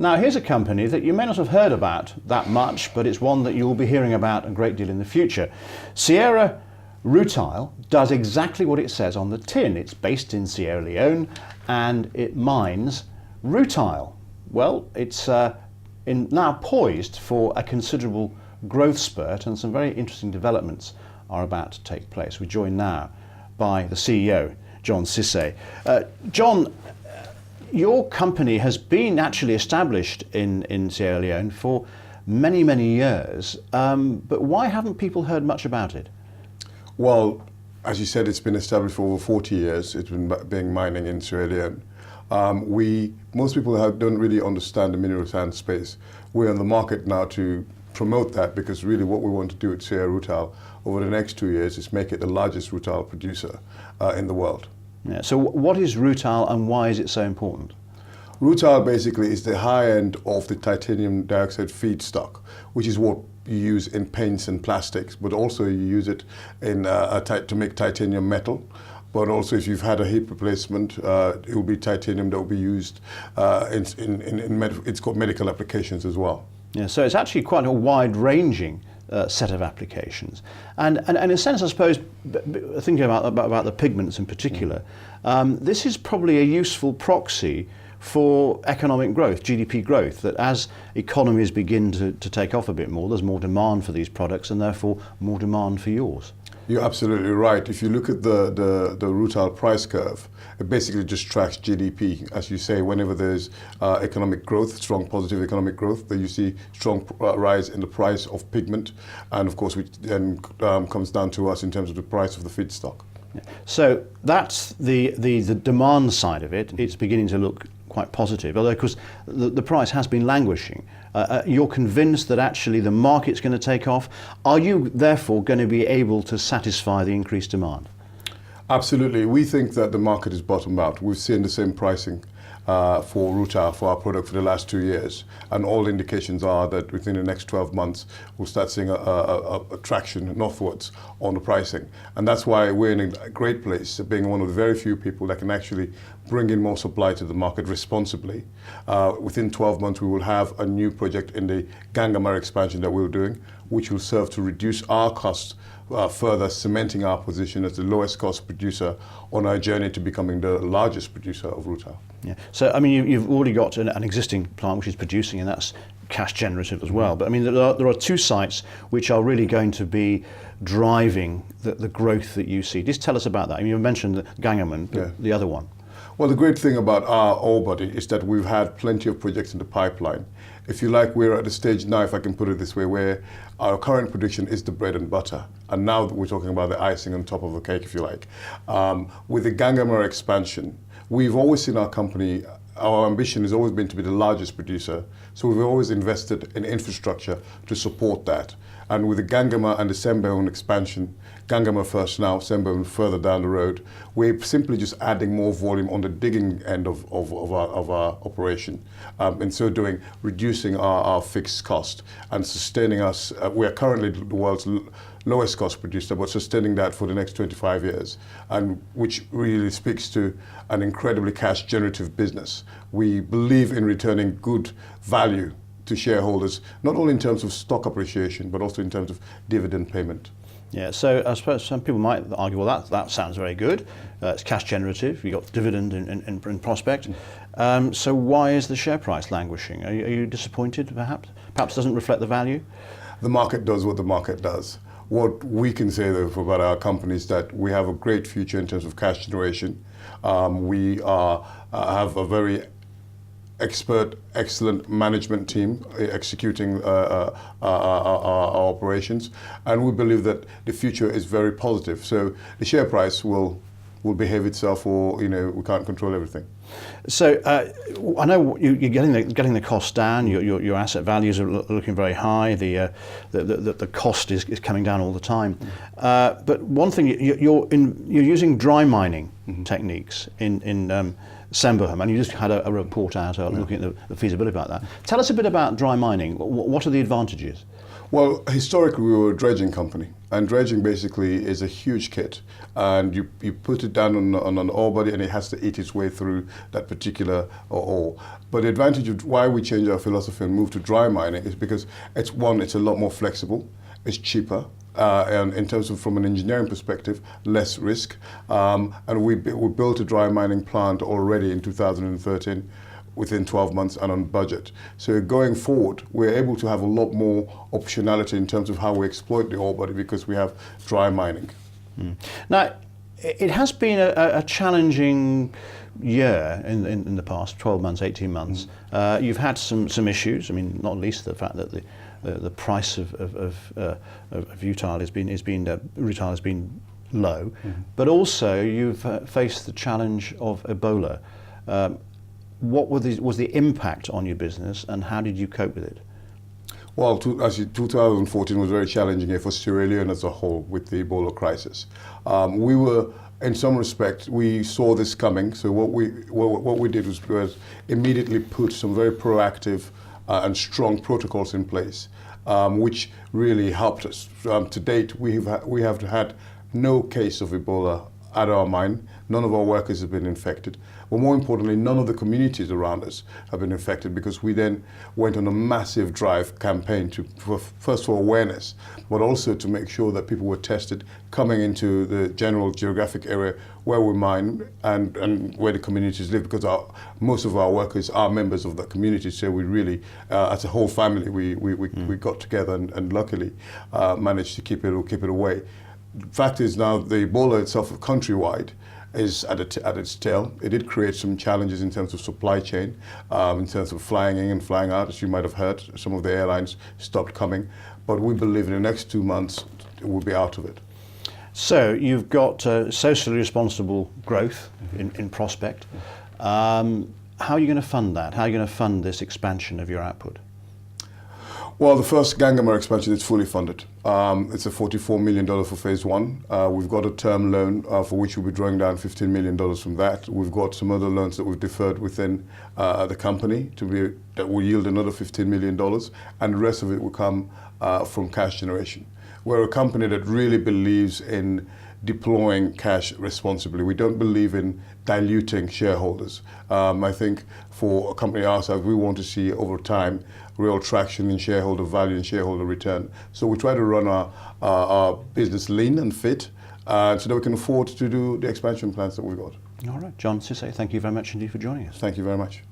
Now, here's a company that you may not have heard about that much, but it's one that you'll be hearing about a great deal in the future. Sierra Rutile does exactly what it says on the tin. It's based in Sierra Leone and it mines rutile. Well, it's now poised for a considerable growth spurt, and some very interesting developments are about to take place. We're joined now by the CEO, John Cisse. John, your company has been actually established in Sierra Leone for many, many years, but why haven't people heard much about it? Well, as you said, it's been established for over 40 years. It's been being mining in Sierra Leone. Most people don't really understand the mineral sands space. We're on the market now to promote that, because really what we want to do at Sierra Rutile over the next 2 years is make it the largest rutile producer in the world. Yeah, so what is rutile and why is it so important? Rutile basically is the high end of the titanium dioxide feedstock, which is what you use in paints and plastics, but also you use it in to make titanium metal. But also, if you've had a hip replacement, it will be titanium that will be used it's got medical applications as well. Yeah, so it's actually quite a wide-ranging set of applications. And in a sense, I suppose, thinking about the pigments in particular, this is probably a useful proxy for economic growth, GDP growth, that as economies begin to take off a bit more, there's more demand for these products and therefore more demand for yours. You're absolutely right. If you look at the rutile price curve, it basically just tracks GDP. As you say, whenever there's economic growth, strong positive economic growth, then you see strong rise in the price of pigment, and of course, which then comes down to us in terms of the price of the feedstock. Yeah. So that's the demand side of it. It's beginning to look quite positive, although of course the price has been languishing. You're convinced that actually the market's going to take off. Are you therefore going to be able to satisfy the increased demand? Absolutely. We think that the market is bottomed out. We've seen the same pricing for rutile, for our product, for the last 2 years, and all indications are that within the next 12 months we'll start seeing a traction northwards on the pricing, and that's why we're in a great place, being one of the very few people that can actually bring in more supply to the market responsibly. Within 12 months we will have a new project in the Gangamar expansion that we're doing, which will serve to reduce our costs, further cementing our position as the lowest cost producer on our journey to becoming the largest producer of rutile. Yeah. So, I mean, you've already got an existing plant which is producing, and that's cash generative as well. But I mean, there are two sites which are really going to be driving the growth that you see. Just tell us about that. I mean, you mentioned the Gangaman, but Yeah. the other one. Well, the great thing about our ore body is that we've had plenty of projects in the pipeline. If you like, we're at the stage now, if I can put it this way, where our current production is the bread and butter. And now we're talking about the icing on top of the cake, if you like. With the Gangamar expansion, we've always seen our company, our ambition has always been to be the largest producer. So we've always invested in infrastructure to support that. And with the Gangamar and the Sembène expansion, Gangamar first now, Sembène further down the road, we're simply just adding more volume on the digging end of our operation. In so doing, reducing our fixed cost and sustaining us. We are currently the world's lowest cost producer, but sustaining that for the next 25 years, and which really speaks to an incredibly cash generative business. We believe in returning good value to shareholders, not only in terms of stock appreciation, but also in terms of dividend payment. Yeah, so I suppose some people might argue, well, that sounds very good. It's cash generative. You've got dividend in prospect. So why is the share price languishing? Are you disappointed, perhaps? Perhaps doesn't reflect the value? The market does what the market does. What we can say, though, about our company is that we have a great future in terms of cash generation. We have a very expert, excellent management team executing our operations, and we believe that the future is very positive. So the share price will behave itself, or we can't control everything. So I know you're getting the cost down. Your asset values are looking very high. The cost is coming down all the time. But one thing, you're using dry mining techniques in Sembène, and you just had a report out looking at the feasibility about that. Tell us a bit about dry mining. What are the advantages? Well, historically we were a dredging company, and dredging basically is a huge kit, and you put it down on an ore body and it has to eat its way through that particular ore. But the advantage of why we changed our philosophy and moved to dry mining is because it's a lot more flexible, it's cheaper, and in terms of from an engineering perspective, less risk. And we built a dry mining plant already in 2013 within 12 months and on budget. So going forward, we're able to have a lot more optionality in terms of how we exploit the ore body because we have dry mining. Now, it has been a challenging year in the past 12 months, 18 months. You've had some issues. I mean, not least the fact that the price of rutile has been low, but also you've faced the challenge of Ebola. What was the impact on your business, and how did you cope with it? Well, 2014 was a very challenging year for Sierra Leone as a whole with the Ebola crisis. We were, in some respect, we saw this coming. So what we did was immediately put some very proactive and strong protocols in place, which really helped us. To date, we have had no case of Ebola at our mine. None of our workers have been infected. But more importantly, none of the communities around us have been infected, because we then went on a massive drive campaign first for awareness, but also to make sure that people were tested coming into the general geographic area where we mine and where the communities live, because most of our workers are members of that community. So we really, as a whole family, we got together and luckily managed to keep it away. The fact is now the Ebola itself countrywide is at its tail. It did create some challenges in terms of supply chain, in terms of flying in and flying out. As you might have heard, some of the airlines stopped coming. But we believe in the next 2 months we'll be out of it. So you've got socially responsible growth in prospect. How are you going to fund that? How are you going to fund this expansion of your output? Well, the first Gangamar expansion is fully funded. It's a $44 million for phase one. We've got a term loan for which we'll be drawing down $15 million from that. We've got some other loans that we've deferred within the company that will yield another $15 million, and the rest of it will come from cash generation. We're a company that really believes in deploying cash responsibly. We don't believe in diluting shareholders. I think for a company our size, we want to see over time real traction in shareholder value and shareholder return. So we try to run our business lean and fit so that we can afford to do the expansion plans that we've got. All right, John Sisse, thank you very much indeed for joining us. Thank you very much.